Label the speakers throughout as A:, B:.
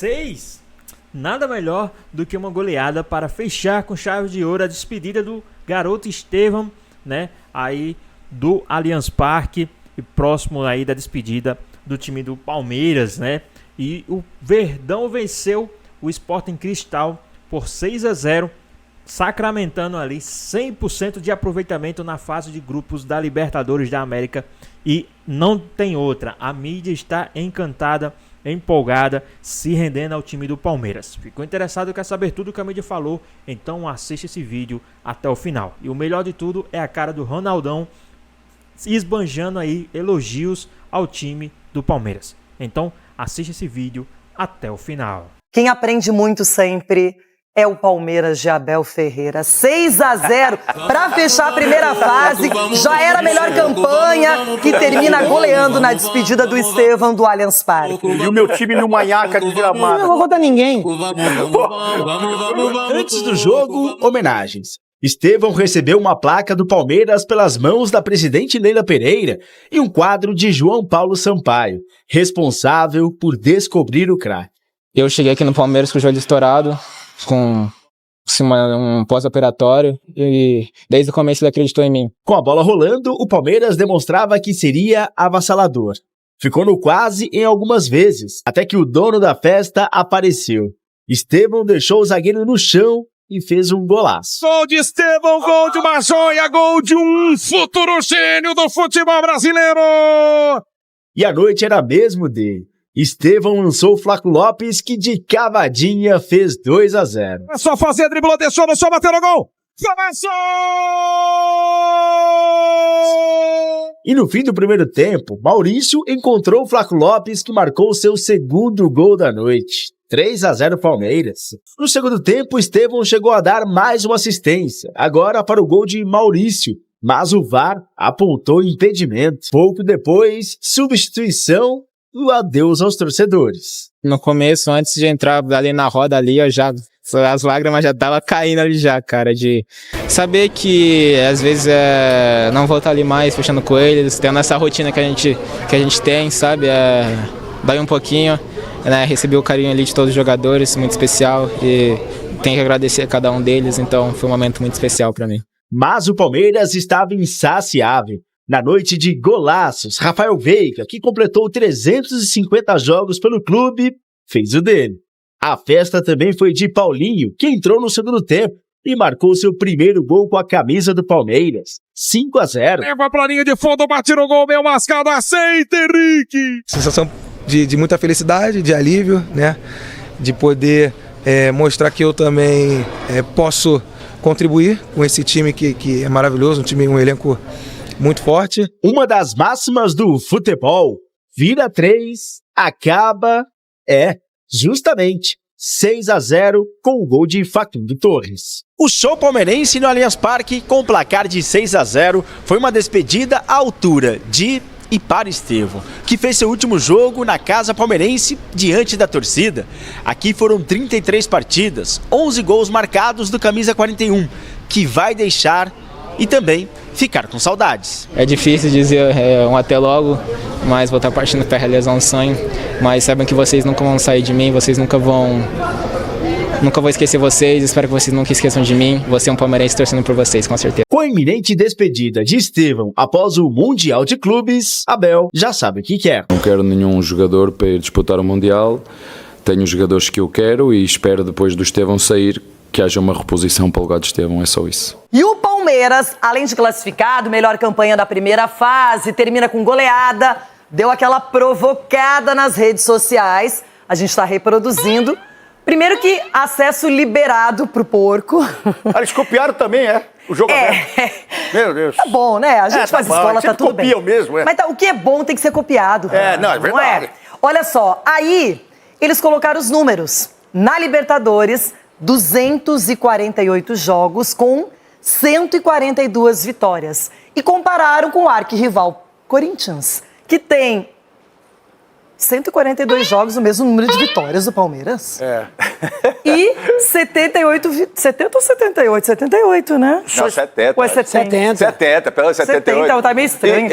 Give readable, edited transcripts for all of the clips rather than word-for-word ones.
A: 6. Nada melhor do que uma goleada para fechar com chave de ouro a despedida do garoto Estevão, né? Aí do Allianz Parque e próximo aí da despedida do time do Palmeiras, né? E o Verdão venceu o Sporting Cristal por 6-0, sacramentando ali 100% de aproveitamento na fase de grupos da Libertadores da América. E não tem outra, a mídia está encantada, empolgada, se rendendo ao time do Palmeiras. Ficou interessado, quer saber tudo que a mídia falou? Então assiste esse vídeo até o final. E o melhor de tudo é a cara do Ronaldão esbanjando aí elogios ao time do Palmeiras. Então assiste esse vídeo até o final.
B: Quem aprende muito sempre é o Palmeiras de Abel Ferreira. 6-0 para fechar a primeira fase. Já era a melhor campanha, que termina goleando na despedida do Estevão do Allianz Parque.
C: E o meu time no manhaca de gramado.
B: Não vou rodar ninguém.
D: Antes do jogo, homenagens. Estevão recebeu uma placa do Palmeiras pelas mãos da presidente Leila Pereira e um quadro de João Paulo Sampaio, responsável por descobrir o craque.
E: Eu cheguei aqui no Palmeiras com o joelho estourado, com um pós-operatório, e desde o começo ele acreditou em mim.
D: Com a bola rolando, o Palmeiras demonstrava que seria avassalador. Ficou no quase em algumas vezes, até que o dono da festa apareceu. Estevão deixou o zagueiro no chão e fez um golaço.
C: Gol de Estevão, gol de uma joia, gol de um futuro gênio do futebol brasileiro!
D: E a noite era mesmo dele. Estevão lançou o Flaco Lopes, que de cavadinha fez 2-0.
C: É só fazer, driblou, deixou, não só bater no gol! Começou!
D: E no fim do primeiro tempo, Maurício encontrou o Flaco Lopes, que marcou seu segundo gol da noite. 3-0 Palmeiras. No segundo tempo, Estevão chegou a dar mais uma assistência, agora para o gol de Maurício, mas o VAR apontou impedimento. Pouco depois, substituição e o adeus aos torcedores.
E: No começo, antes de entrar ali na roda ali, as lágrimas já estavam caindo ali já, cara, de saber que às vezes não vou estar ali mais fechando com eles, tendo essa rotina que a gente tem, sabe, daí um pouquinho, né, recebi o carinho ali de todos os jogadores, muito especial, e tenho que agradecer a cada um deles, então foi um momento muito especial para mim.
D: Mas o Palmeiras estava insaciável. Na noite de golaços, Rafael Veiga, que completou 350 jogos pelo clube, fez o dele. A festa também foi de Paulinho, que entrou no segundo tempo e marcou seu primeiro gol com a camisa do Palmeiras. 5-0.
C: Leva pra linha de fundo, bate no gol, meu mascado, aceita, Henrique!
F: Sensação de muita felicidade, de alívio, né? De poder mostrar que eu também posso contribuir com esse time que é maravilhoso, um elenco muito forte.
D: Uma das máximas do futebol: vira 3, acaba, justamente 6-0 com o gol de Facundo Torres. O show palmeirense no Allianz Parque, com o placar de 6-0, foi uma despedida à altura de e para Estevão, que fez seu último jogo na casa palmeirense diante da torcida. Aqui foram 33 partidas, 11 gols marcados do camisa 41, que vai deixar e também ficar com saudades.
E: É difícil dizer um até logo, mas vou estar partindo para realizar um sonho, mas saibam que vocês nunca vão sair de mim, vocês nunca vou esquecer vocês, espero que vocês nunca esqueçam de mim, vou ser um palmeirense torcendo por vocês, com certeza.
D: Com a iminente despedida de Estevão após o Mundial de Clubes, Abel já sabe o que quer.
G: Não quero nenhum jogador para ir disputar o Mundial, tenho os jogadores que eu quero e espero depois do Estevão sair que haja uma reposição para o lugar de Estevão, é só isso.
B: E o Palmeiras, além de classificado, melhor campanha da primeira fase, termina com goleada, deu aquela provocada nas redes sociais, a gente está reproduzindo. Primeiro que acesso liberado pro porco.
C: Eles copiaram também, o jogo aberto. Meu Deus.
B: Tá bom, né? A gente faz escola, tá tudo bem.
C: Mesmo,
B: Mas o que é bom tem que ser copiado.
C: Não, é verdade.
B: Olha só, aí eles colocaram os números. Na Libertadores, 248 jogos com 142 vitórias. E compararam com o arquirrival Corinthians, que tem 142 jogos, o mesmo número de vitórias do Palmeiras. e 70 ou 78? 78, né?
H: Não, 70.
B: Ou é 70?
H: 70, pelo 78.
B: 70, tá meio estranho.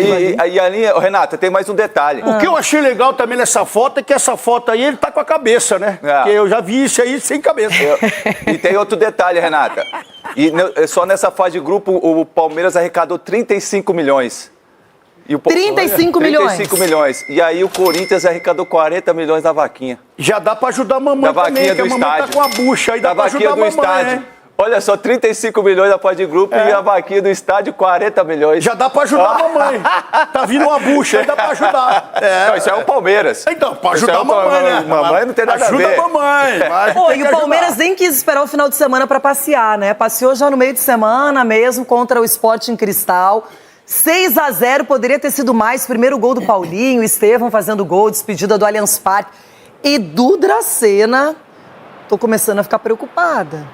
H: E a linha, Renata, tem mais um detalhe.
I: O que eu achei legal também nessa foto é que essa foto aí ele tá com a cabeça, né?
H: É.
I: Porque eu já vi isso aí sem cabeça.
H: E tem outro detalhe, Renata. Só nessa fase de grupo, o Palmeiras arrecadou 35 milhões. E o
B: 35 milhões?
H: 35 milhões. E aí o Corinthians arrecadou 40 milhões na vaquinha.
I: Já dá pra ajudar a mamãe
H: Da
I: também,
H: vaquinha
I: que
H: do
I: a mamãe
H: estádio.
I: tá com a bucha aí, dá
H: Da
I: pra ajudar
H: vaquinha
I: a
H: do
I: mamãe,
H: estádio.
I: né?
H: Olha só, 35 milhões na fase de grupo e a vaquinha do estádio, 40 milhões.
I: Já dá pra ajudar a mamãe. Tá vindo uma bucha aí, dá pra ajudar.
H: Não, isso é o Palmeiras.
I: Então, pra
H: Isso
I: ajudar
H: é
I: a mamãe, né?
H: Mamãe não tem nada a ver.
I: Ajuda a mamãe. mas
B: Pô,
I: tem
B: e
I: que
B: o Palmeiras
I: ajudar.
B: nem quis esperar o final de semana pra passear, né? Passeou já no meio de semana mesmo contra o Sporting Cristal. 6-0, poderia ter sido mais. Primeiro gol do Paulinho, Estevão fazendo gol, despedida do Allianz Parque. E do Dracena, tô começando a ficar preocupada.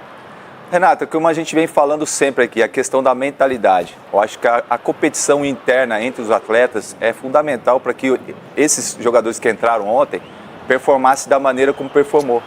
H: Renata, como a gente vem falando sempre aqui, a questão da mentalidade. Eu acho que a competição interna entre os atletas é fundamental para que esses jogadores que entraram ontem performassem da maneira como performou.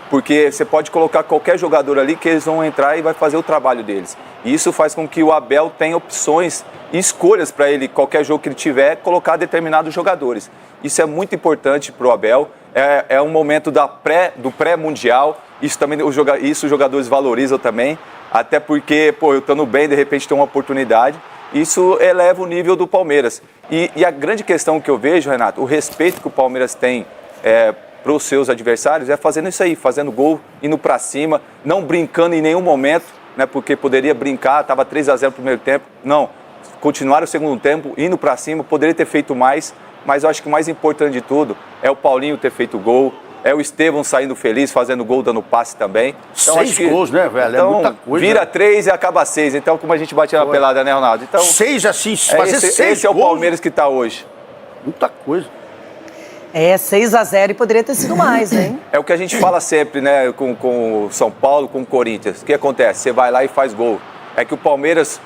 H: Porque você pode colocar qualquer jogador ali que eles vão entrar e vai fazer o trabalho deles. E isso faz com que o Abel tenha opções e escolhas para ele, qualquer jogo que ele tiver, colocar determinados jogadores. Isso é muito importante para o Abel. É um momento do pré-mundial. Isso também os jogadores valorizam também. Até porque, eu estando bem, de repente tem uma oportunidade. Isso eleva o nível do Palmeiras. E a grande questão que eu vejo, Renato, o respeito que o Palmeiras tem para os seus adversários é fazendo isso aí, fazendo gol, indo para cima, não brincando em nenhum momento, né, porque poderia brincar, estava 3-0 no primeiro tempo. Não, continuar o segundo tempo, indo para cima, poderia ter feito mais, mas eu acho que o mais importante de tudo é o Paulinho ter feito gol, é o Estevão saindo feliz, fazendo gol, dando passe também. Então,
I: 6 gols, né, velho?
H: Então,
I: é muita coisa.
H: vira 3 e acaba 6. Então, como a gente batia na pelada, né, Ronaldo? Então,
I: 6 assim, fazer 6
H: esse é o
I: gols,
H: Palmeiras que está hoje.
I: muita coisa.
B: 6-0 e poderia ter sido mais, hein?
H: É o que a gente fala sempre, né, com o São Paulo, com o Corinthians. O que acontece? Você vai lá e faz gol. É que o Palmeiras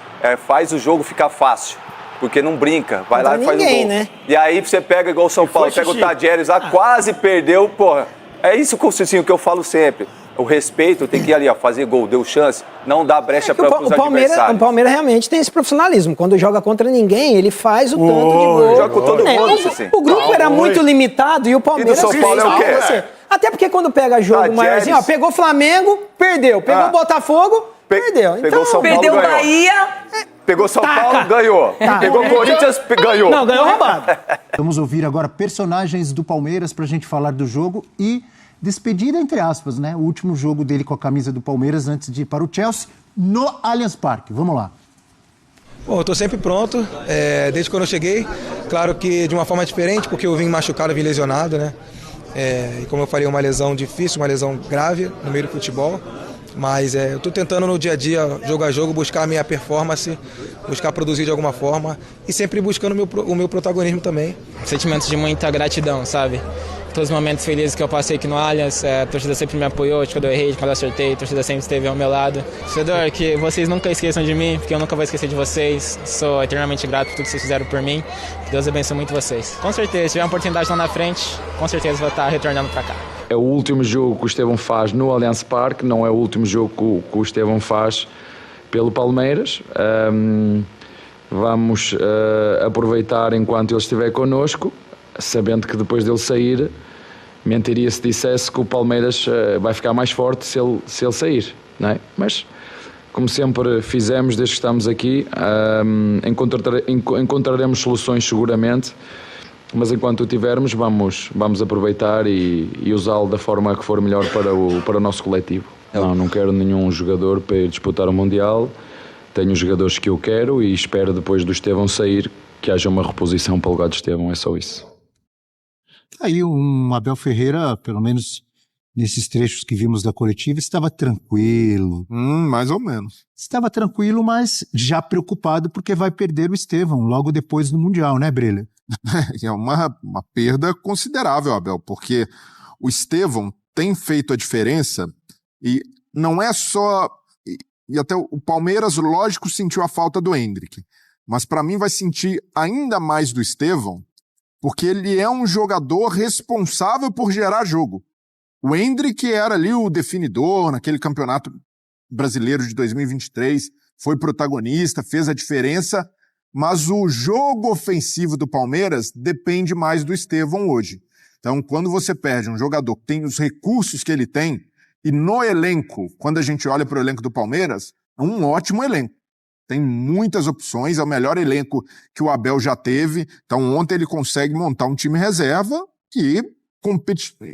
H: faz o jogo ficar fácil, porque não brinca. Vai lá e faz o gol.
J: Né?
H: E aí você pega igual o São Paulo, pega o Tadjeres lá, quase perdeu, porra. É isso, Cicinho, que eu falo sempre. O respeito tem que ir ali, ó, fazer gol, deu chance, não dá brecha para os adversários.
J: O Palmeiras realmente tem esse profissionalismo. Quando joga contra ninguém, ele faz o tanto de gol.
H: Joga com todo mundo, Cicinho.
J: O grupo era muito limitado e o Palmeiras...
H: E do São Paulo é o quê?
J: Até porque quando pega jogo maiorzinho, ó, pegou Flamengo, perdeu. Pegou Botafogo, perdeu.
H: Pegou São Paulo,
B: Perdeu o
H: ganhou.
B: Bahia.
H: Pegou São Paulo, ganhou. Pegou Corinthians, ganhou.
J: Não, ganhou roubado.
K: Vamos ouvir agora personagens do Palmeiras pra gente falar do jogo e despedida, entre aspas, né? O último jogo dele com a camisa do Palmeiras antes de ir para o Chelsea no Allianz Parque. Vamos lá.
F: Bom, eu tô sempre pronto, desde quando eu cheguei. Claro que de uma forma diferente, porque eu vim machucado, vim lesionado, né? E como eu falei, uma lesão difícil, uma lesão grave no meio do futebol. Mas eu tô tentando no dia a dia, jogo a jogo, buscar a minha performance, buscar produzir de alguma forma e sempre buscando o meu protagonismo também.
E: Sentimentos de muita gratidão, sabe? Todos os momentos felizes que eu passei aqui no Allianz, a torcida sempre me apoiou, quando eu errei, quando eu acertei, a torcida sempre esteve ao meu lado. Torcedor, que vocês nunca esqueçam de mim, porque eu nunca vou esquecer de vocês. Sou eternamente grato por tudo que vocês fizeram por mim. Que Deus abençoe muito vocês. Com certeza, se tiver uma oportunidade lá na frente, com certeza vou estar retornando para cá.
G: É o último jogo que o Estevão faz no Allianz Parque, não é o último jogo que o Estevão faz pelo Palmeiras. Vamos aproveitar enquanto ele estiver connosco, sabendo que depois dele sair, mentiria se dissesse que o Palmeiras vai ficar mais forte se ele sair, não é? Mas, como sempre fizemos desde que estamos aqui, encontraremos soluções seguramente, mas enquanto o tivermos, vamos aproveitar e usá-lo da forma que for melhor para o nosso coletivo. Não quero nenhum jogador para ir disputar o Mundial, tenho os jogadores que eu quero e espero depois do Estevão sair que haja uma reposição para o lugar de Estevão, é só isso.
K: Aí um Abel Ferreira, pelo menos nesses trechos que vimos da coletiva, estava tranquilo.
C: Mais ou menos.
K: Estava tranquilo, mas já preocupado porque vai perder o Estevão logo depois do Mundial, né, Brilha?
C: É uma perda considerável, Abel, porque o Estevão tem feito a diferença e não é só... E até o Palmeiras, lógico, sentiu a falta do Endrick, mas para mim vai sentir ainda mais do Estevão, porque ele é um jogador responsável por gerar jogo. O Endrick era ali o definidor naquele campeonato brasileiro de 2023, foi protagonista, fez a diferença, mas o jogo ofensivo do Palmeiras depende mais do Estevão hoje. Então, quando você perde um jogador que tem os recursos que ele tem, e no elenco, quando a gente olha para o elenco do Palmeiras, é um ótimo elenco. Tem muitas opções, é o melhor elenco que o Abel já teve. Então, ontem ele consegue montar um time reserva que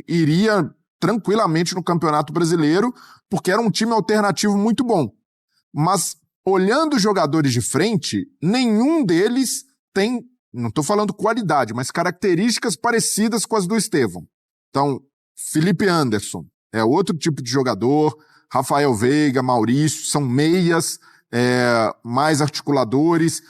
C: iria tranquilamente no Campeonato Brasileiro, porque era um time alternativo muito bom. Mas, olhando os jogadores de frente, nenhum deles tem, não estou falando qualidade, mas características parecidas com as do Estevão. Então, Felipe Anderson é outro tipo de jogador, Rafael Veiga, Maurício, são meias, mais articuladores.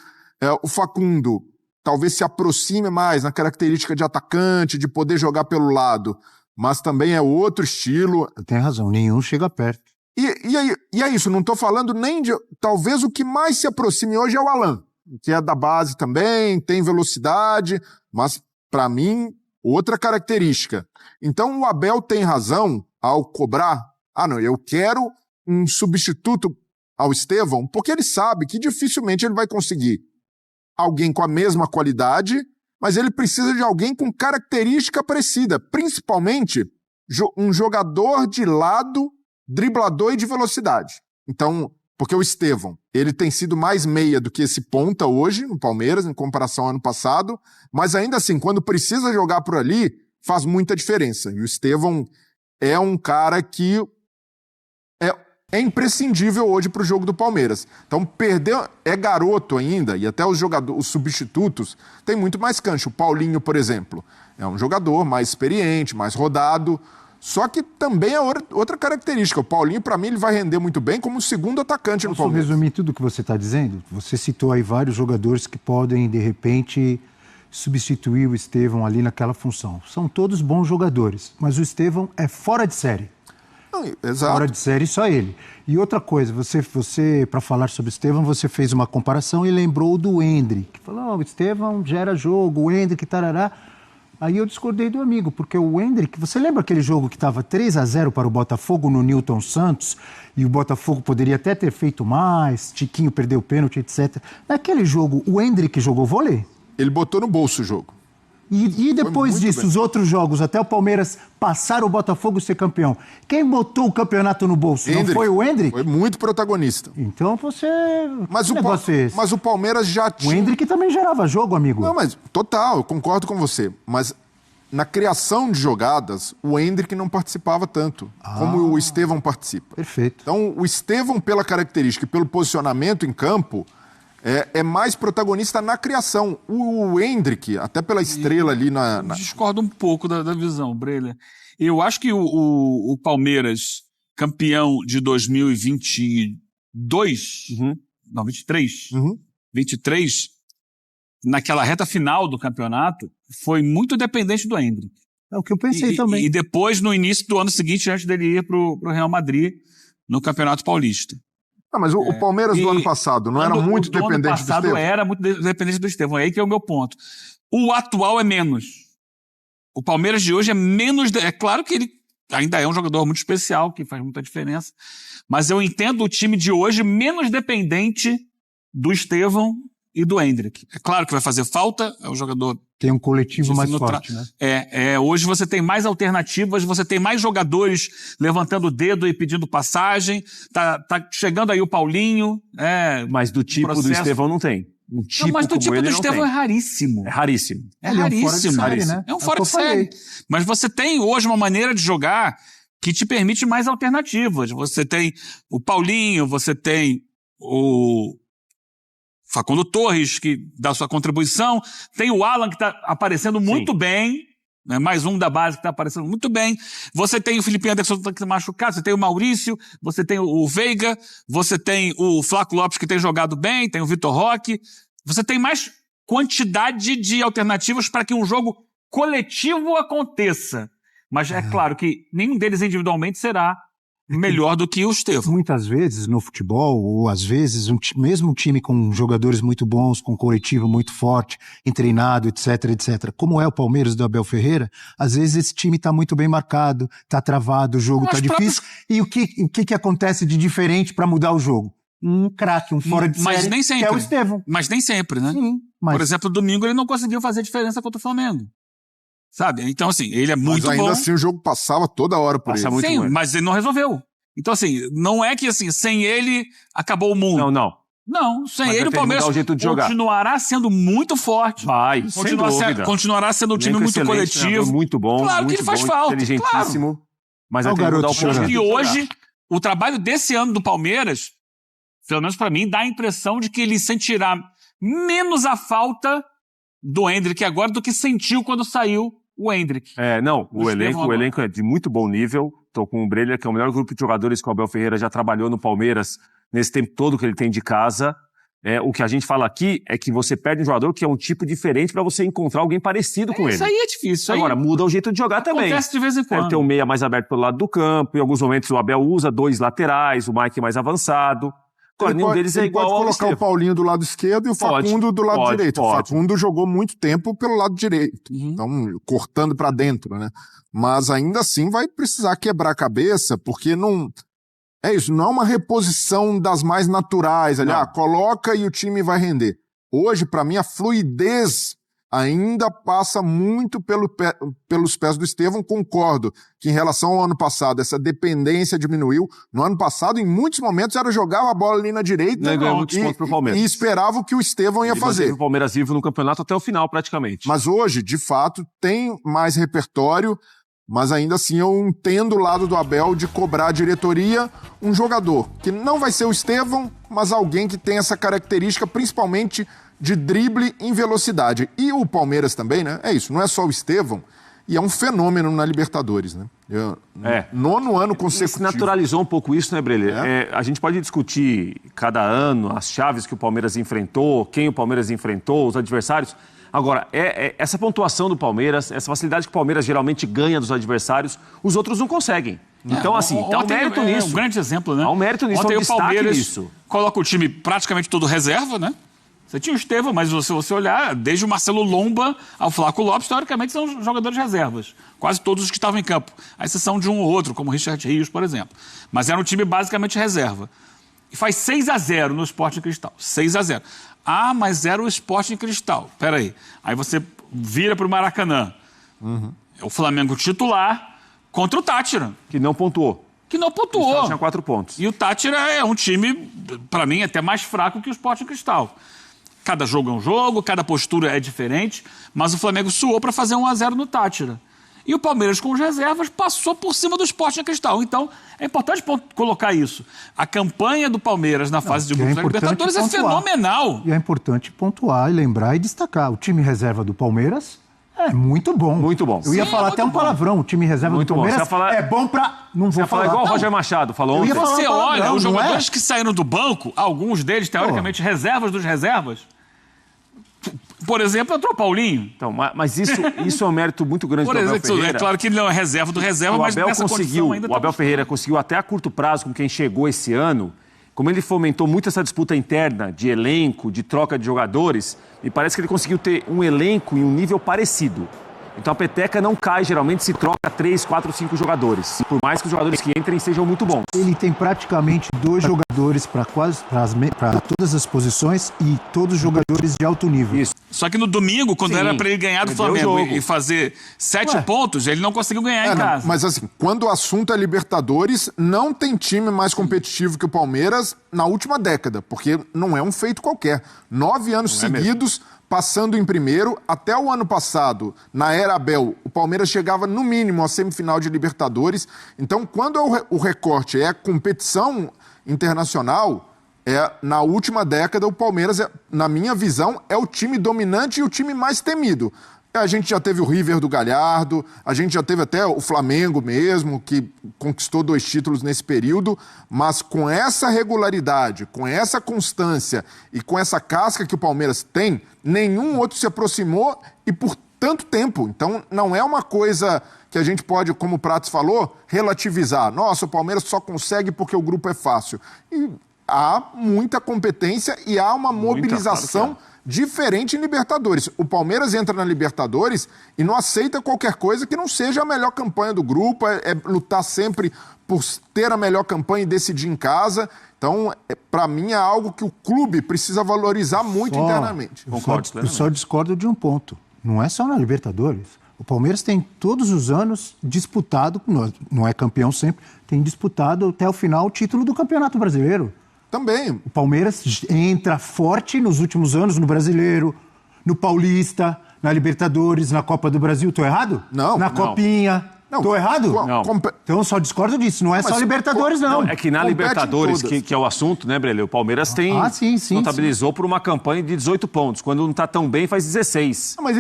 C: O Facundo talvez se aproxime mais na característica de atacante, de poder jogar pelo lado, mas também é outro estilo.
K: Tem razão, nenhum chega perto.
C: E é isso, não estou falando nem de... Talvez o que mais se aproxime hoje é o Alan, que é da base também, tem velocidade, mas, para mim, outra característica. Então, o Abel tem razão ao cobrar, não, eu quero um substituto ao Estevão, porque ele sabe que dificilmente ele vai conseguir alguém com a mesma qualidade, mas ele precisa de alguém com característica parecida, principalmente um jogador de lado, driblador e de velocidade. Então, porque o Estevão, ele tem sido mais meia do que esse ponta hoje no Palmeiras, em comparação ao ano passado, mas ainda assim, quando precisa jogar por ali, faz muita diferença. E o Estevão é um cara que é imprescindível hoje para o jogo do Palmeiras. Então, é garoto ainda, e até os substitutos têm muito mais cancha. O Paulinho, por exemplo, é um jogador mais experiente, mais rodado, só que também é outra característica. O Paulinho, para mim, ele vai render muito bem como segundo atacante no Palmeiras.
K: Posso resumir tudo o que você está dizendo? Você citou aí vários jogadores que podem, de repente, substituir o Estevão ali naquela função. São todos bons jogadores, mas o Estevão é fora de série.
C: Exato.
K: Fora de série, só ele. E outra coisa, você para falar sobre o Estevão, você fez uma comparação e lembrou do Endrick. Falou, o Estevão gera jogo, o Endrick, tarará. Aí eu discordei do amigo, porque o Endrick, você lembra aquele jogo que estava 3-0 para o Botafogo no Newton Santos? E o Botafogo poderia até ter feito mais, Tiquinho perdeu o pênalti, etc. Naquele jogo, o Endrick jogou vôlei?
C: Ele botou no bolso o jogo.
K: E depois disso, os outros jogos, até o Palmeiras passar o Botafogo e ser campeão, quem botou o campeonato no bolso? Endrick. Não foi o Endrick?
C: Foi muito protagonista.
K: Então você...
C: Mas o Palmeiras já tinha...
K: O Endrick também gerava jogo, amigo.
C: Não, mas total, eu concordo com você. Mas na criação de jogadas, o Endrick não participava tanto como o Estevão participa.
K: Perfeito.
C: Então, o Estevão, pela característica e pelo posicionamento em campo, é mais protagonista na criação. O Endrick, até pela estrela ali na...
L: Discordo um pouco da visão, Breler. Eu acho que o Palmeiras, campeão de 2022, não, 23, 23, naquela reta final do campeonato, foi muito dependente do Endrick.
K: É o que eu pensei também.
L: E depois, no início do ano seguinte, antes dele ir pro Real Madrid, no Campeonato Paulista.
C: Mas o Palmeiras do ano passado não era muito dependente do Estevão?
L: O ano passado era muito dependente do Estevão. É aí que é o meu ponto. O atual é menos. O Palmeiras de hoje é menos... É claro que ele ainda é um jogador muito especial, que faz muita diferença. Mas eu entendo o time de hoje menos dependente do Estevão e do Endrick. É claro que vai fazer falta, é um jogador...
K: Tem um coletivo mais forte, né?
L: Hoje você tem mais alternativas, você tem mais jogadores levantando o dedo e pedindo passagem, tá chegando aí o Paulinho.
M: Mas do tipo do Estevão não tem.
L: Mas do tipo do Estevão é raríssimo.
M: É raríssimo.
L: É raríssimo.
K: Né?
L: É um fora de série. Mas você tem hoje uma maneira de jogar que te permite mais alternativas. Você tem o Paulinho, você tem o Facundo Torres, que dá sua contribuição. Tem o Alan, que está aparecendo muito bem. Né? Mais um da base que está aparecendo muito bem. Você tem o Felipe Anderson que está machucado. Você tem o Maurício. Você tem o Veiga. Você tem o Flaco Lopes, que tem jogado bem. Tem o Vitor Roque. Você tem mais quantidade de alternativas para que um jogo coletivo aconteça. Mas é claro que nenhum deles individualmente será melhor do que o Estevão.
K: Muitas vezes no futebol, ou às vezes mesmo um time com jogadores muito bons, com um coletivo muito forte, treinado, etc. Como é o Palmeiras do Abel Ferreira, às vezes esse time está muito bem marcado, está travado, o jogo está difícil. E o que acontece de diferente para mudar o jogo? Um craque, um fora de série,
L: nem sempre.
K: que é o Estevão.
L: Mas nem sempre, né?
K: Sim, mas...
L: Por exemplo, domingo ele não conseguiu fazer diferença contra o Flamengo. Sabe? Então, assim, ele é muito bom.
C: Mas ainda assim o jogo passava toda hora por ele.
L: Sim, mas ele não resolveu. Então, assim, não é que assim, sem ele acabou o mundo. Não, sem ele o Palmeiras continuará sendo muito forte. Continuará sendo um time muito coletivo.
M: Muito bom.
L: Claro que ele faz falta.
M: Inteligentíssimo.
L: Claro.
M: Mas até mudar o
L: ponto. E hoje, o trabalho desse ano do Palmeiras, pelo menos pra mim, dá a impressão de que ele sentirá menos a falta do Endrick agora do que sentiu quando saiu o Endrick.
M: O elenco é de muito bom nível. Tô com o Breler, que é o melhor grupo de jogadores que o Abel Ferreira já trabalhou no Palmeiras nesse tempo todo que ele tem de casa. O que a gente fala aqui é que você perde um jogador que é um tipo diferente para você encontrar alguém parecido com ele.
L: Isso aí é difícil.
M: Agora, muda o jeito de jogar também.
L: Acontece de vez em quando.
M: Ter um meia mais aberto pelo lado do campo. Em alguns momentos o Abel usa 2 laterais, o Mike mais avançado. Agora, nenhum deles é igual ao
C: Ele pode colocar o Paulinho do lado esquerdo e o Facundo do lado direito. O Facundo jogou muito tempo pelo lado direito. Então, cortando para dentro, né? Mas ainda assim vai precisar quebrar a cabeça, porque não... É isso, não é uma reposição das mais naturais. Ali, coloca e o time vai render. Hoje, para mim, a fluidez ainda passa muito pelos pés do Estevão. Concordo que em relação ao ano passado, essa dependência diminuiu. No ano passado, em muitos momentos, era jogar a bola ali na direita e esperava o que o Estevão ia fazer.
M: O Palmeiras vivo no campeonato até o final, praticamente.
C: Mas hoje, de fato, tem mais repertório, mas ainda assim eu entendo o lado do Abel de cobrar a diretoria um jogador que não vai ser o Estevão, mas alguém que tem essa característica, principalmente de drible em velocidade. E o Palmeiras também, né? É isso, não é só o Estevão, e é um fenômeno na Libertadores, né? 9º ano consecutivo.
M: Se naturalizou um pouco isso, né, Breler? A gente pode discutir cada ano as chaves que o Palmeiras enfrentou, quem o Palmeiras enfrentou, os adversários. Agora, essa pontuação do Palmeiras, essa facilidade que o Palmeiras geralmente ganha dos adversários, os outros não conseguem. Então, assim, há um mérito nisso.
L: Um grande exemplo, né?
M: Há um mérito nisso,
L: ontem
M: um destaque
L: o Palmeiras
M: nisso.
L: Coloca o time praticamente todo reserva, né? Você tinha o Estevão, mas se você olhar, desde o Marcelo Lomba ao Flávio Lopes, teoricamente são jogadores reservas. Quase todos os que estavam em campo. A exceção de um ou outro, como o Richard Rios, por exemplo. Mas era um time basicamente reserva. E faz 6-0 no Sporting Cristal. 6-0. Ah, mas era o Sporting Cristal. Peraí. Aí você vira para o Maracanã. É o Flamengo titular contra o Táchira.
M: Que não pontuou. O tinha 4 pontos.
L: E o Táchira é um time, para mim, até mais fraco que o Sporting Cristal. Cada jogo é um jogo, cada postura é diferente, mas o Flamengo suou para fazer 1-0 no Táchira. E o Palmeiras, com as reservas, passou por cima do Sporting Cristal. Então, é importante colocar isso. A campanha do Palmeiras na fase de grupos da Libertadores é fenomenal.
K: E é importante pontuar e lembrar e destacar. O time reserva do Palmeiras é muito bom.
M: Muito bom.
K: Eu ia falar até um palavrão. O time reserva do Palmeiras é bom pra... Não vou falar.
M: Igual o Roger Machado falou ontem.
L: Você olha, os jogadores que saíram do banco, alguns deles, teoricamente, reservas dos reservas. Por exemplo, entrou o Paulinho.
M: Então, mas isso é um mérito muito grande do Abel Ferreira.
L: É claro que ele não é reserva do reserva, mas nessa condição ainda...
M: O Abel Ferreira conseguiu até a curto prazo, com quem chegou esse ano, como ele fomentou muito essa disputa interna de elenco, de troca de jogadores, e parece que ele conseguiu ter um elenco em um nível parecido. Então a peteca não cai, geralmente se troca 3, 4, 5 jogadores. Por mais que os jogadores que entrem sejam muito bons.
K: Ele tem praticamente 2 jogadores para todas as posições e todos jogadores de alto nível.
M: Isso.
L: Só que no domingo, quando era para ele ganhar do Flamengo e fazer 7 pontos, ele não conseguiu ganhar em casa.
C: Mas assim, quando o assunto é Libertadores, não tem time mais competitivo que o Palmeiras na última década, porque não é um feito qualquer. 9 anos seguidos... Passando em primeiro, até o ano passado, na era Abel, o Palmeiras chegava no mínimo à semifinal de Libertadores. Então, quando o recorte é competição internacional, na última década o Palmeiras, na minha visão, é o time dominante e o time mais temido. A gente já teve o River do Galhardo, a gente já teve até o Flamengo mesmo, que conquistou 2 títulos nesse período, mas com essa regularidade, com essa constância e com essa casca que o Palmeiras tem, nenhum outro se aproximou e por tanto tempo. Então, não é uma coisa que a gente pode, como o Prats falou, relativizar. Nossa, o Palmeiras só consegue porque o grupo é fácil. E há muita competência e há uma mobilização diferente em Libertadores. O Palmeiras entra na Libertadores e não aceita qualquer coisa que não seja a melhor campanha do grupo, é lutar sempre por ter a melhor campanha e decidir em casa. Então, para mim, é algo que o clube precisa valorizar muito internamente.
K: Eu só discordo de um ponto. Não é só na Libertadores. O Palmeiras tem todos os anos disputado, não é campeão sempre, tem disputado até o final o título do Campeonato Brasileiro.
C: Também.
K: O Palmeiras entra forte nos últimos anos no Brasileiro, no Paulista, na Libertadores, na Copa do Brasil. Tô errado?
C: Não.
K: Na Copinha.
C: Não.
K: Tô errado?
M: Não.
K: Então eu só discordo disso. Não é só Libertadores, não.
M: É que na Libertadores, que é o assunto, né, Brelê? O Palmeiras tem. Notabilizou por uma campanha de 18 pontos. Quando não tá tão bem, faz 16.
C: Mas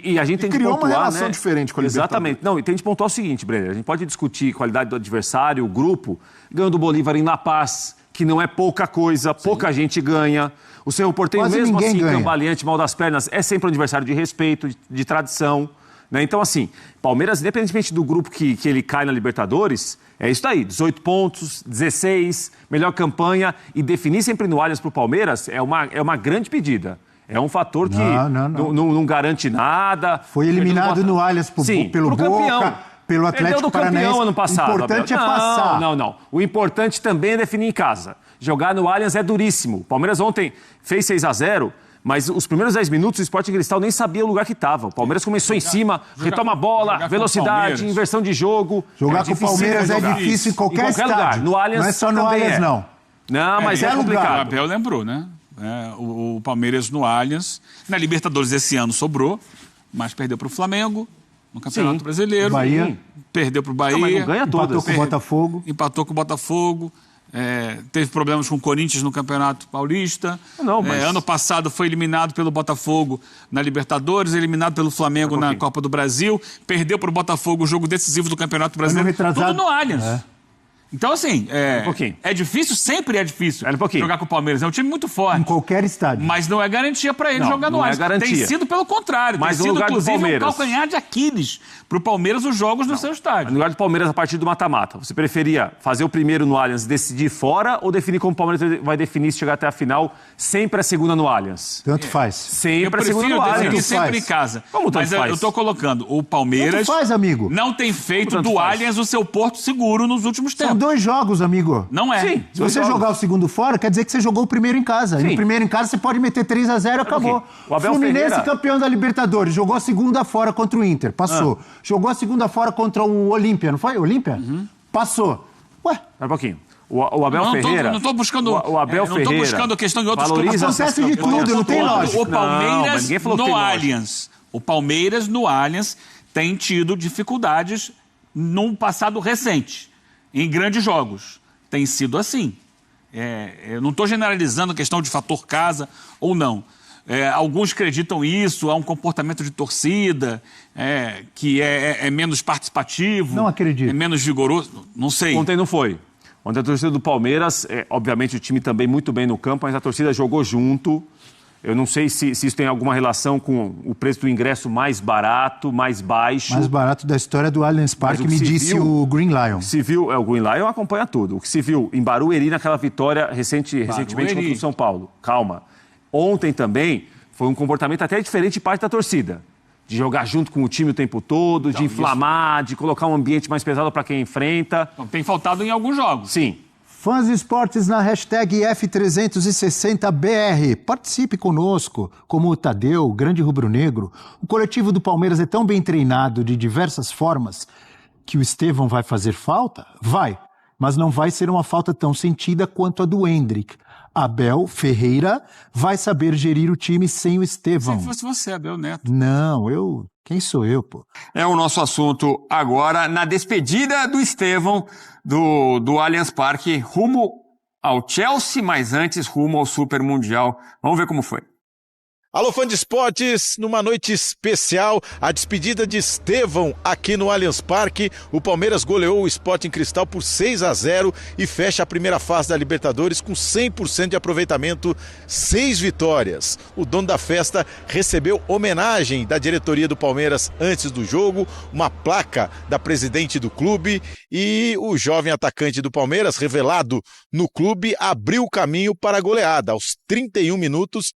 M: e a gente tem que
C: criou
M: pontuar,
C: uma relação
M: né?
C: diferente com a
M: Exatamente. Não, e tem que pontuar o seguinte, Brelê. A gente pode discutir qualidade do adversário, o grupo. Ganhou do Bolívar em La Paz, que não é pouca coisa, pouca gente ganha. O Cerro Porteño, mesmo assim, cambaleante, mal das pernas, é sempre um adversário de respeito, de tradição. Né? Então, assim, Palmeiras, independentemente do grupo que ele cai na Libertadores, é isso aí, 18 pontos, 16, melhor campanha, e definir sempre no Allianz para o Palmeiras é uma grande pedida. É um fator que não garante nada.
K: Foi eliminado no Allianz pelo Boca, pelo Atlético Paranaense.
M: Ano passado,
K: o importante é passar.
M: Não. O importante também é definir em casa. Jogar no Allianz é duríssimo. O Palmeiras ontem fez 6-0, mas os primeiros 10 minutos o Sporting Cristal nem sabia o lugar que estava. O Palmeiras começou em cima, retoma a bola, velocidade, inversão de jogo.
K: Jogar com o Palmeiras é difícil em qualquer estádio.
M: Lugar. No Allianz
K: não é só no Allianz, não.
L: Não,
M: mas é complicado.
L: O Abel lembrou, né? O Palmeiras no Allianz. Na Libertadores esse ano sobrou, mas perdeu para o Flamengo no Campeonato Brasileiro.
K: Bahia.
L: Perdeu para o Bahia.
M: Mas não ganha todas.
K: Empatou com o Botafogo.
L: Teve problemas com o Corinthians no Campeonato Paulista. Ano passado foi eliminado pelo Botafogo na Libertadores, eliminado pelo Flamengo na Copa do Brasil, perdeu para o Botafogo o jogo decisivo do Campeonato Brasileiro. Tudo no Allianz. Então, assim, é difícil, sempre é difícil jogar com o Palmeiras. É um time muito forte.
K: Em qualquer estádio.
L: Mas não é garantia para ele jogar no Allianz. Tem sido pelo contrário.
M: Mas
L: tem sido, inclusive,
M: um
L: calcanhar de Aquiles para o Palmeiras os jogos no seu estádio.
M: No lugar do Palmeiras, a partir do mata-mata, você preferia fazer o primeiro no Allianz e decidir fora ou definir como o Palmeiras vai definir se chegar até a final, sempre a segunda no Allianz?
K: Tanto faz.
L: Eu
M: Sempre a segunda no Allianz.
L: prefiro definir sempre em casa.
M: Como
L: mas
M: faz?
L: Eu estou colocando, o Palmeiras
K: faz, amigo.
L: não tem feito do Allianz o seu porto seguro nos últimos tempos.
K: São 2 jogos, amigo.
L: Não é.
K: Sim, se você jogar o segundo fora, quer dizer que você jogou o primeiro em casa. E no primeiro em casa você pode meter 3-0 e acabou.
M: O Abel
K: Fluminense,
M: Ferreira...
K: campeão da Libertadores, jogou a segunda fora contra o Inter, passou. Jogou a segunda fora contra o Olímpia, não foi? Olímpia? Passou. Ué?
M: Espera um pouquinho. O Abel Ferreira...
L: Não estou buscando...
M: O Abel Ferreira...
L: Não estou buscando a questão de outros clubes.
K: Acontece de tudo, não tem lógica.
L: O Palmeiras no Allianz. O Palmeiras no Allianz tem tido dificuldades num passado recente, em grandes jogos. Tem sido assim. Eu não estou generalizando a questão de fator casa ou não. Alguns acreditam isso, há um comportamento de torcida que é menos participativo.
K: Não acredito.
L: É menos vigoroso. Não sei.
M: Ontem não foi. Ontem a torcida do Palmeiras, obviamente o time também muito bem no campo, mas a torcida jogou junto. Eu não sei se isso tem alguma relação com o preço do ingresso mais barato, mais baixo.
K: Mais barato da história do Allianz Parque, me disse o Green Lion.
M: O que se viu, o Green Lion acompanha tudo. O que se viu em Barueri naquela vitória recentemente contra o São Paulo. Calma. Ontem também foi um comportamento até diferente de parte da torcida. De jogar junto com o time o tempo todo, de inflamar, de colocar um ambiente mais pesado para quem enfrenta.
L: Então, tem faltado em alguns jogos.
M: Sim.
K: Fãs de esportes na hashtag F360BR. Participe conosco, como o Tadeu, grande rubro-negro. O coletivo do Palmeiras é tão bem treinado de diversas formas que o Estevão vai fazer falta? Vai, mas não vai ser uma falta tão sentida quanto a do Endrick. Abel Ferreira vai saber gerir o time sem o Estevão.
L: Se fosse você, Abel Neto.
K: Não, quem sou eu, pô?
N: É o nosso assunto agora na despedida do Estevão do Allianz Parque rumo ao Chelsea, mas antes rumo ao Super Mundial. Vamos ver como foi.
O: Alô, fã de esportes, numa noite especial, a despedida de Estevão aqui no Allianz Parque. O Palmeiras goleou o Sporting Cristal por 6-0 e fecha a primeira fase da Libertadores com 100% de aproveitamento, 6 vitórias. O dono da festa recebeu homenagem da diretoria do Palmeiras antes do jogo, uma placa da presidente do clube, e o jovem atacante do Palmeiras, revelado no clube, abriu o caminho para a goleada. Aos 31 minutos,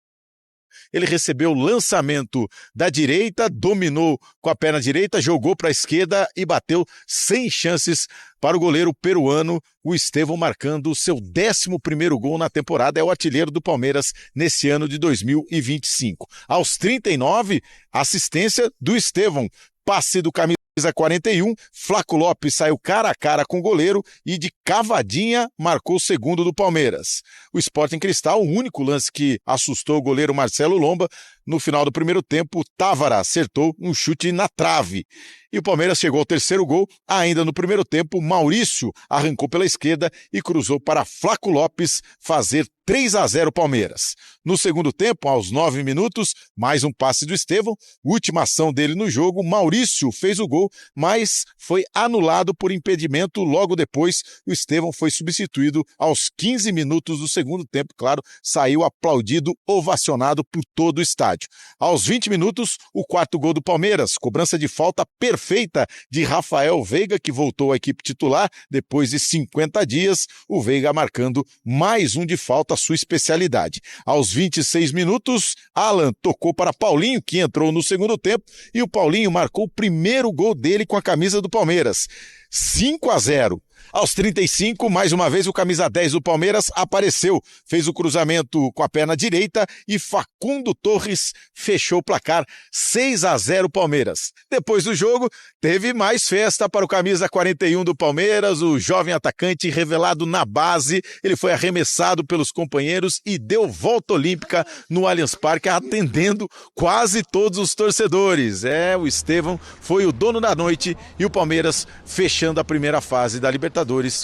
O: ele recebeu o lançamento da direita, dominou com a perna direita, jogou para a esquerda e bateu sem chances para o goleiro peruano, o Estevão, marcando o seu 11º gol na temporada. É o artilheiro do Palmeiras nesse ano de 2025. Aos 39, assistência do Estevão, passe do camisa 41, Flaco Lopes saiu cara a cara com o goleiro e de cavadinha marcou o segundo do Palmeiras. O Sporting Cristal, o único lance que assustou o goleiro Marcelo Lomba, no final do primeiro tempo, Távora acertou um chute na trave. E o Palmeiras chegou ao terceiro gol, ainda no primeiro tempo, Maurício arrancou pela esquerda e cruzou para Flaco Lopes fazer 3-0 Palmeiras. No segundo tempo, aos 9 minutos, mais um passe do Estevão, última ação dele no jogo, Maurício fez o gol, mas foi anulado por impedimento. Logo depois, o Estevão foi substituído aos 15 minutos do segundo tempo, claro, saiu aplaudido, ovacionado por todo o estádio. Aos 20 minutos, o quarto gol do Palmeiras, cobrança de falta perfeita de Rafael Veiga, que voltou à equipe titular depois de 50 dias, o Veiga marcando mais um de falta, sua especialidade. Aos 26 minutos, Alan tocou para Paulinho, que entrou no segundo tempo, e o Paulinho marcou o primeiro gol dele com a camisa do Palmeiras. 5-0. Aos 35, mais uma vez, o camisa 10 do Palmeiras apareceu, fez o cruzamento com a perna direita e Facundo Torres fechou o placar. 6-0 Palmeiras. Depois do jogo, teve mais festa para o camisa 41 do Palmeiras, o jovem atacante revelado na base. Ele foi arremessado pelos companheiros e deu volta olímpica no Allianz Parque, atendendo quase todos os torcedores. O Estevão foi o dono da noite e o Palmeiras fechando a primeira fase da Libertadores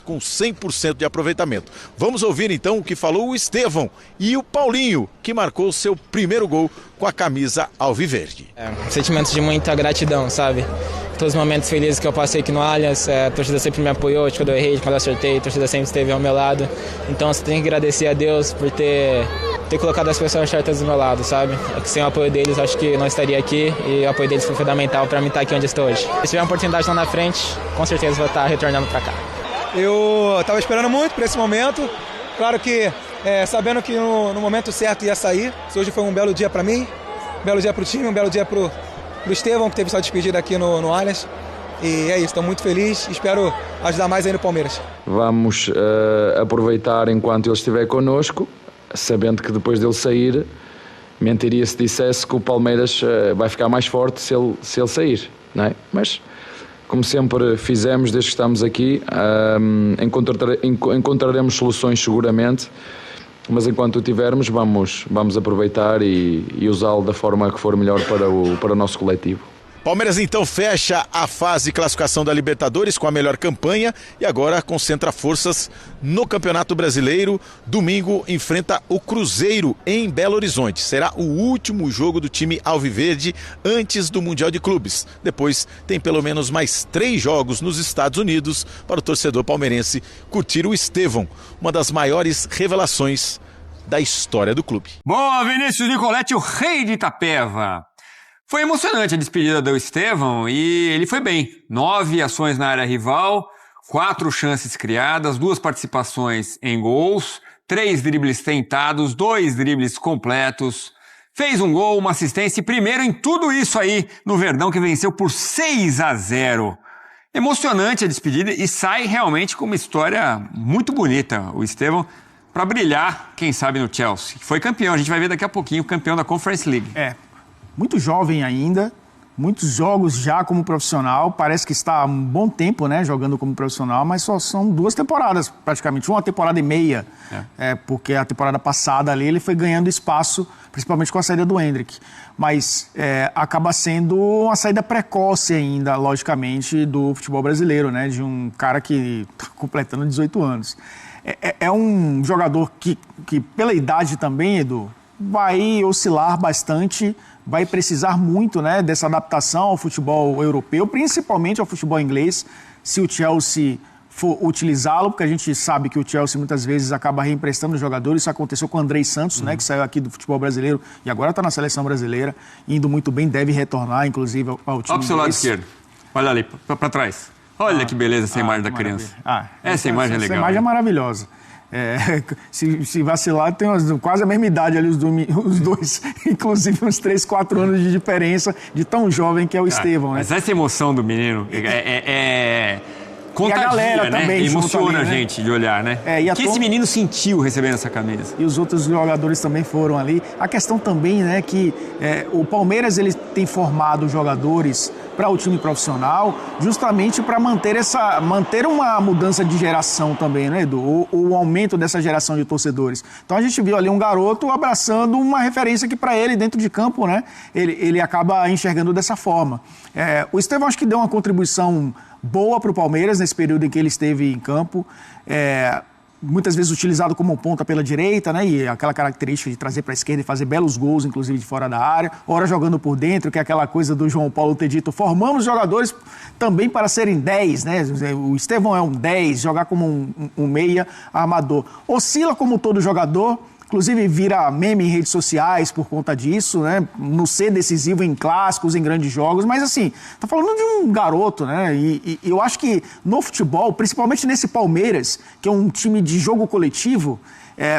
O: com 100% de aproveitamento. Vamos ouvir então o que falou o Estevão e o Paulinho, que marcou seu primeiro gol com a camisa alviverde.
E: Sentimentos de muita gratidão, sabe? Todos os momentos felizes que eu passei aqui no Allianz, a torcida sempre me apoiou, quando eu errei, quando eu acertei, a torcida sempre esteve ao meu lado. Então você tem que agradecer a Deus por ter colocado as pessoas certas do meu lado, sabe? Sem o apoio deles, acho que não estaria aqui, e o apoio deles foi fundamental para mim estar aqui onde estou hoje. Se tiver uma oportunidade lá na frente, com certeza vou estar retornando para cá.
F: Eu estava esperando muito por esse momento, claro que sabendo que no momento certo ia sair. Hoje foi um belo dia para mim, um belo dia para o time, um belo dia para o Estevão, que teve sua despedida aqui no Allianz. E é isso, estou muito feliz, espero ajudar mais aí no Palmeiras.
G: Vamos aproveitar enquanto ele estiver connosco, sabendo que depois dele sair, mentiria se dissesse que o Palmeiras vai ficar mais forte se ele sair, não é? Mas, como sempre fizemos desde que estamos aqui, encontraremos soluções seguramente, mas enquanto o tivermos, vamos aproveitar e usá-lo da forma que for melhor para o nosso coletivo.
O: Palmeiras então fecha a fase de classificação da Libertadores com a melhor campanha e agora concentra forças no Campeonato Brasileiro. Domingo enfrenta o Cruzeiro em Belo Horizonte. Será o último jogo do time alviverde antes do Mundial de Clubes. Depois tem pelo menos mais 3 jogos nos Estados Unidos para o torcedor palmeirense curtir o Estevão, uma das maiores revelações da história do clube.
N: Boa, Vinícius Nicoletti, o rei de Itapeva. Foi emocionante a despedida do Estevão e ele foi bem. 9 ações na área rival, 4 chances criadas, 2 participações em gols, 3 dribles tentados, 2 dribles completos. Fez um gol, uma assistência e primeiro em tudo isso aí no Verdão, que venceu por 6-0. Emocionante a despedida e sai realmente com uma história muito bonita. O Estevão para brilhar, quem sabe, no Chelsea. Foi campeão, a gente vai ver daqui a pouquinho, campeão da Conference League.
I: Muito jovem ainda, muitos jogos já como profissional, parece que está há um bom tempo, né, jogando como profissional, mas só são 2 temporadas, praticamente, 1 temporada e meia, porque a temporada passada ali ele foi ganhando espaço, principalmente com a saída do Endrick, mas acaba sendo uma saída precoce ainda, logicamente, do futebol brasileiro, né, de um cara que está completando 18 anos. É um jogador que pela idade também, Edu, vai oscilar bastante, vai precisar muito, né, dessa adaptação ao futebol europeu, principalmente ao futebol inglês, se o Chelsea for utilizá-lo, porque a gente sabe que o Chelsea muitas vezes acaba reemprestando jogadores. Isso aconteceu com o Andrei Santos, né, que saiu aqui do futebol brasileiro e agora está na seleção brasileira, indo muito bem, deve retornar, inclusive, ao time
N: inglês. Olha para o seu lado esquerdo, olha ali, para trás. Olha que beleza essa imagem da criança. Essa imagem é legal.
I: Essa imagem é maravilhosa. Se vacilar, tem quase a mesma idade ali, os dois, inclusive uns 3, 4 anos de diferença de tão jovem que é o Estevão, né?
N: Mas essa emoção do menino contagia,
I: e a galera
N: né?
I: Também
N: emociona
I: ali,
N: a gente de olhar, né?
I: E
N: o que esse menino sentiu recebendo essa camisa?
I: E os outros jogadores também foram ali. A questão também, né, que o Palmeiras ele tem formado jogadores para o time profissional justamente para manter uma mudança de geração também, né, Edu? O aumento dessa geração de torcedores. Então a gente viu ali um garoto abraçando uma referência que para ele dentro de campo, né, ele acaba enxergando dessa forma. O Estevão acho que deu uma contribuição boa para o Palmeiras nesse período em que ele esteve em campo, muitas vezes utilizado como ponta pela direita, né, e aquela característica de trazer para a esquerda e fazer belos gols, inclusive de fora da área, ora jogando por dentro, que é aquela coisa do João Paulo ter dito, formamos jogadores também para serem 10, né, o Estevão é um 10, jogar como um meia armador, oscila como todo jogador, inclusive vira meme em redes sociais por conta disso, né? No ser decisivo em clássicos, em grandes jogos, mas assim, tá falando de um garoto, né? E eu acho que no futebol, principalmente nesse Palmeiras, que é um time de jogo coletivo,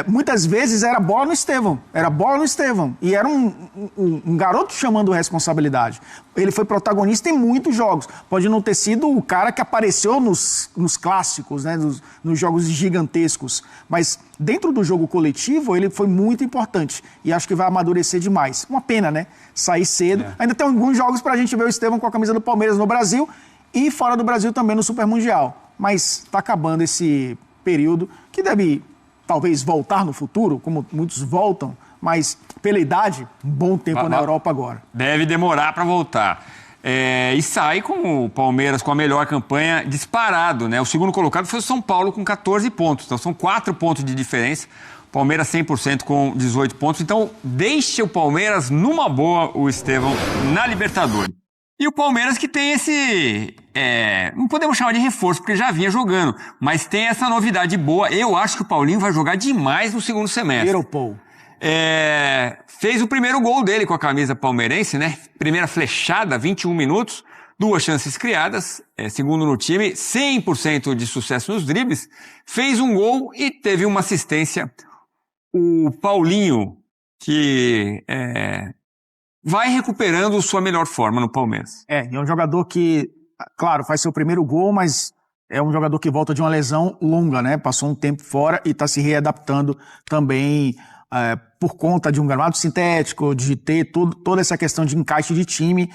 I: muitas vezes era bola no Estevão, e era um garoto chamando responsabilidade. Ele foi protagonista em muitos jogos, pode não ter sido o cara que apareceu nos clássicos, né, nos jogos gigantescos, mas dentro do jogo coletivo ele foi muito importante e acho que vai amadurecer demais. Uma pena, né, sair cedo. Ainda tem alguns jogos pra gente ver o Estevão com a camisa do Palmeiras no Brasil e fora do Brasil também no Super Mundial, mas tá acabando esse período que deve talvez voltar no futuro, como muitos voltam, mas pela idade, um bom tempo na Europa agora.
N: Deve demorar para voltar. E sai com o Palmeiras com a melhor campanha disparado, né? O segundo colocado foi o São Paulo com 14 pontos, então são 4 pontos de diferença. Palmeiras 100% com 18 pontos, então deixa o Palmeiras numa boa, o Estevão, na Libertadores. E o Palmeiras que tem esse... não podemos chamar de reforço, porque já vinha jogando. Mas tem essa novidade boa. Eu acho que o Paulinho vai jogar demais no segundo semestre. Fez o primeiro gol dele com a camisa palmeirense, né? Primeira flechada, 21 minutos. 2 chances criadas. Segundo no time, 100% de sucesso nos dribles. Fez um gol e teve uma assistência. O Paulinho, que... vai recuperando sua melhor forma no Palmeiras.
I: É um jogador que, claro, faz seu primeiro gol, mas é um jogador que volta de uma lesão longa, né? Passou um tempo fora e está se readaptando também por conta de um gramado sintético, de ter toda essa questão de encaixe de time.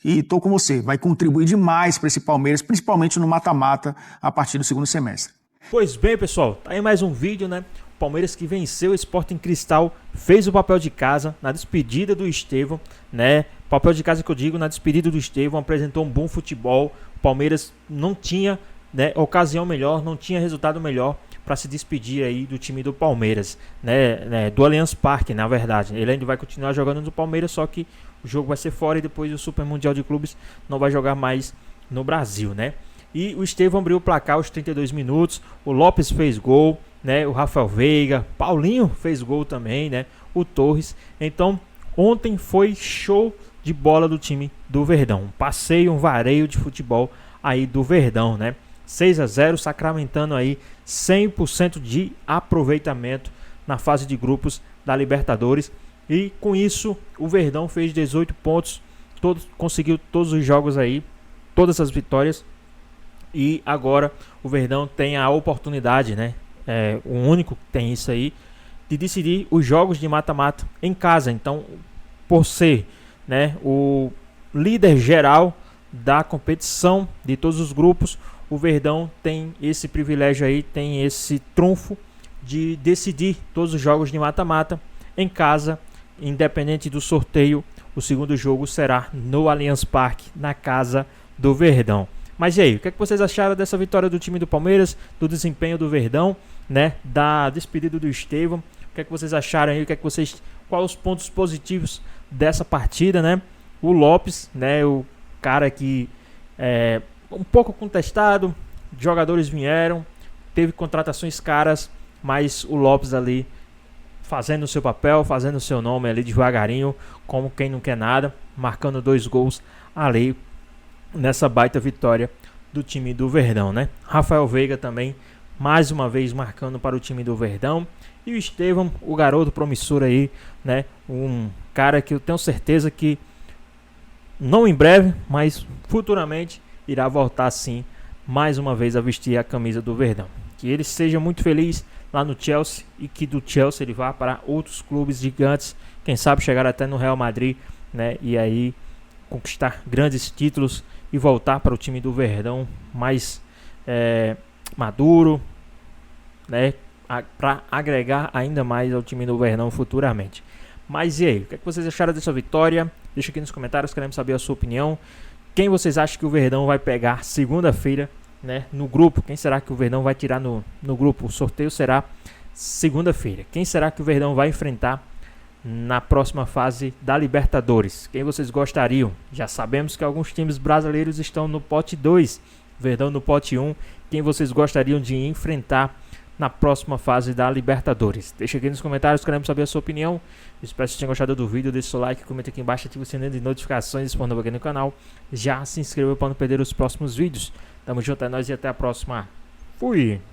I: E tô com você, vai contribuir demais para esse Palmeiras, principalmente no mata-mata a partir do segundo semestre.
A: Pois bem, pessoal, tá aí mais um vídeo, né? Palmeiras que venceu o Sporting Cristal, fez o papel de casa na despedida do Estevão, né? Papel de casa que eu digo, na despedida do Estevão, apresentou um bom futebol. O Palmeiras não tinha, né, ocasião melhor, não tinha resultado melhor para se despedir aí do time do Palmeiras, né? Do Allianz Parque, na verdade. Ele ainda vai continuar jogando no Palmeiras, só que o jogo vai ser fora e depois o Super Mundial de Clubes não vai jogar mais no Brasil, né? E o Estevão abriu o placar aos 32 minutos, o Lopes fez gol, né? O Rafael Veiga, Paulinho fez gol também, né? O Torres. Então, ontem foi show de bola do time do Verdão. Um passeio, um vareio de futebol aí do Verdão, né? 6-0, sacramentando aí 100% de aproveitamento na fase de grupos da Libertadores. E com isso, o Verdão fez 18 pontos, conseguiu todos os jogos aí, todas as vitórias. E agora o Verdão tem a oportunidade, né? O único que tem isso aí, de decidir os jogos de mata-mata em casa. Então, por ser, né, o líder geral da competição de todos os grupos, o Verdão tem esse privilégio aí, tem esse trunfo de decidir todos os jogos de mata-mata em casa, independente do sorteio. O segundo jogo será no Allianz Parque, na casa do Verdão. Mas e aí, o que é que vocês acharam dessa vitória do time do Palmeiras, do desempenho do Verdão, né, da despedida do Estevão? O que é que vocês acharam aí? O que é que vocês Quais os pontos positivos dessa partida, né? O Lopes, né? O cara que é um pouco contestado, jogadores vieram, teve contratações caras, mas o Lopes ali fazendo o seu papel, fazendo o seu nome ali devagarinho, como quem não quer nada, marcando 2 gols ali nessa baita vitória do time do Verdão, né? Rafael Veiga também, mais uma vez marcando para o time do Verdão. E o Estevão, o garoto promissor aí, né? Um cara que eu tenho certeza que, não em breve, mas futuramente, irá voltar sim, mais uma vez a vestir a camisa do Verdão. Que ele seja muito feliz lá no Chelsea e que do Chelsea ele vá para outros clubes gigantes, quem sabe chegar até no Real Madrid, né? E aí conquistar grandes títulos e voltar para o time do Verdão mais maduro, né? Para agregar ainda mais ao time do Verdão futuramente. Mas e aí, o que vocês acharam dessa vitória? Deixa aqui nos comentários, queremos saber a sua opinião. Quem vocês acham que o Verdão vai pegar segunda-feira, né, no grupo? Quem será que o Verdão vai tirar no grupo? O sorteio será segunda-feira. Quem será que o Verdão vai enfrentar na próxima fase da Libertadores? Quem vocês gostariam? Já sabemos que alguns times brasileiros estão no pote 2, Verdão no pote 1. Quem vocês gostariam de enfrentar na próxima fase da Libertadores? Deixa aqui nos comentários, queremos saber a sua opinião. Espero que vocês tenham gostado do vídeo, deixe seu like, comenta aqui embaixo, ative o sininho de notificações, se for novo aqui no canal. Já se inscreva para não perder os próximos vídeos. Tamo junto, é nóis e até a próxima. Fui!